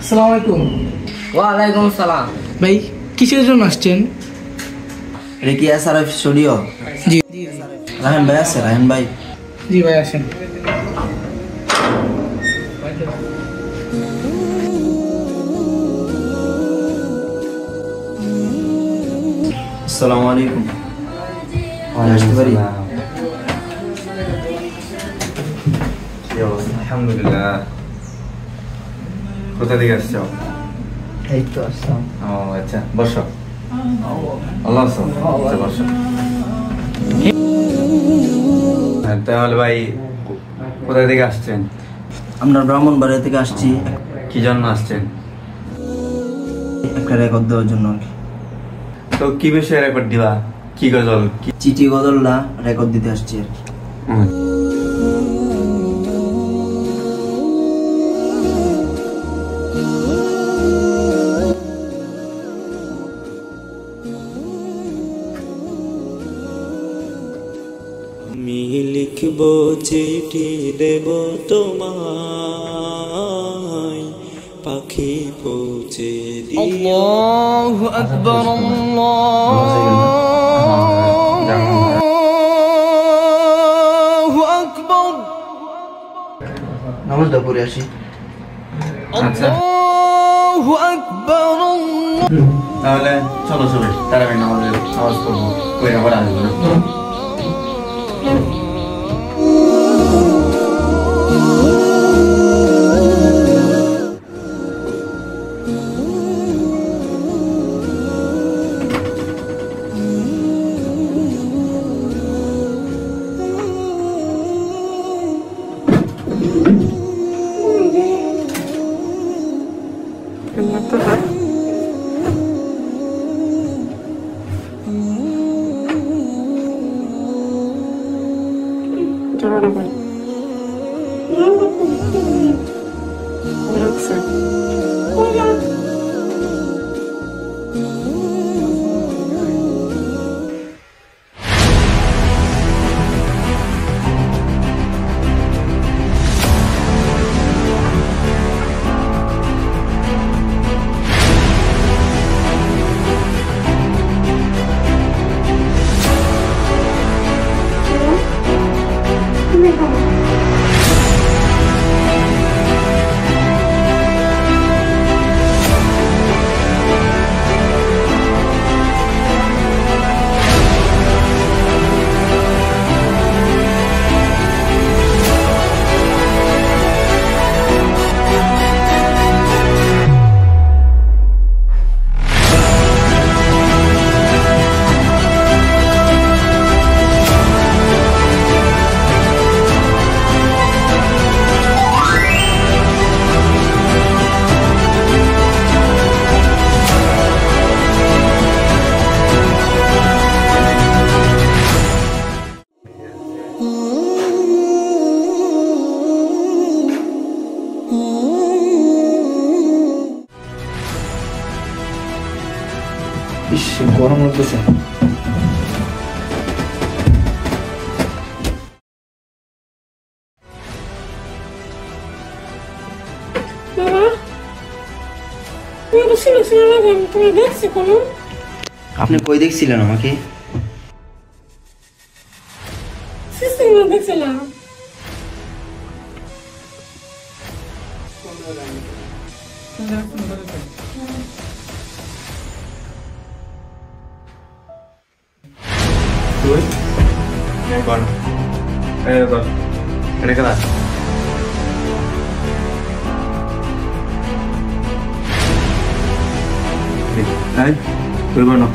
আসসালামু আলাইকুম। ওয়ালাইকুম আসসালাম। ভাই কিসের জন্য আসছেন? এটা কি এসআরএফ স্টুডিও? জি। রায়হান ভাই আছে? রায়হান ভাই? জি ভাই আসেন। আসসালামু আলাইকুম। আসতে পারি? আলহামদুলিল্লাহ। কোথা থেকে আসছো? এই তো আসলাম। ও আচ্ছা, বসো। আল্লাহ হাফেজ। আচ্ছা, বসো। তাহলে ভাই কোথা থেকে আসছেন? আমরা ব্রাহ্মণবাড়িয়া থেকে আসছি। কি জন্য আসছেন? একটা রেকর্ড দেওয়ার জন্য। তো কি বিষয়ে রেকর্ড দিবা? কি গজল? চিঠি গজলটা রেকর্ড দিতে আসছি আর কি। আমি লিখব চিঠি দেব তোমায়, পাখি পৌঁছে দিও। আল্লাহু আকবার, আল্লাহু আকবার। নামাজটা পড়ে আসি। আল্লাহু আকবার। তাহলে চলো সবাই তারাবি নামাজের আওয়াজ করবো, কই আবার আসবো না। গরম লাগতেছে। আপনি কই দেখছিলেন আমাকে? তুই কোন এটা কেনা তুই বলো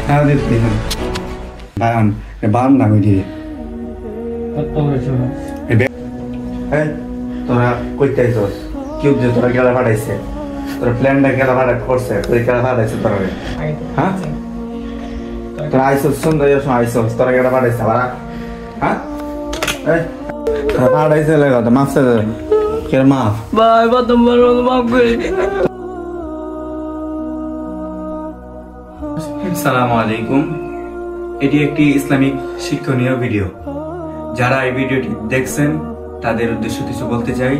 হ্যাঁ দেখুন বায়ান বান না ওই দিয়ে তোরা কইতে আইছস কেউ যে তোরা গেলা পাঠাইছে তোরা প্ল্যানটা গেলা পাঠা করছে তুই গেলা পাঠাইছে তোরা হ্যাঁ তোরা আইছস সুন্দর আইছস তোরা গেলা পাঠাইছে আবার হ্যাঁ তোরা পাঠাইছে লেগে মাফ কেন মাফ? ভাই প্রথমবার মতো মাফ করে দিন। আসসালামু আলাইকুম। এটি একটি ইসলামিক শিক্ষণীয় ভিডিও। যারা এই ভিডিওটি দেখছেন তাদের উদ্দেশ্যে কিছু বলতে চাই।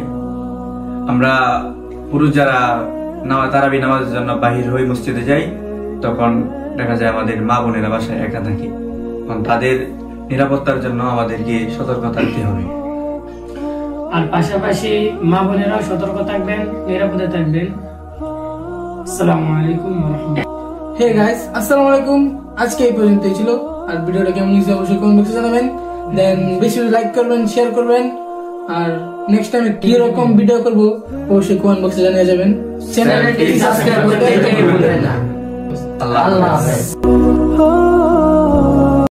আমরা পুরুষ যারা তারাবি নামাজের জন্য বাহির হয়ে মসজিদে যাই, তখন দেখা যায় আমাদের মা বোনেরা বাসায় একা থাকে। তখন তাদের নিরাপত্তার জন্য আমাদেরকে সতর্ক থাকতে হবে। আর পাশাপাশি মা বোনেরাও সতর্ক থাকবেন, নিরাপদে থাকবেন। আসসালামু আলাইকুম ওয়া রাহমাতুল্লাহ। হে গাইস, আসসালামু আলাইকুম। আজকে এই পর্যন্তই ছিল। আর ভিডিওটা কেমন হয়েছে অবশ্যই কমেন্ট বক্সে জানাবেন। দেন বেশি লাইক করবেন, শেয়ার করবেন। আর নেক্সট টাইমে কি রকম ভিডিও করব অবশ্যই কমেন্ট বক্সে জানিয়ে যাবেন। চ্যানেলটি সাবস্ক্রাইব করতে ভুলবেন না। আল্লাহ হাফেজ। Oh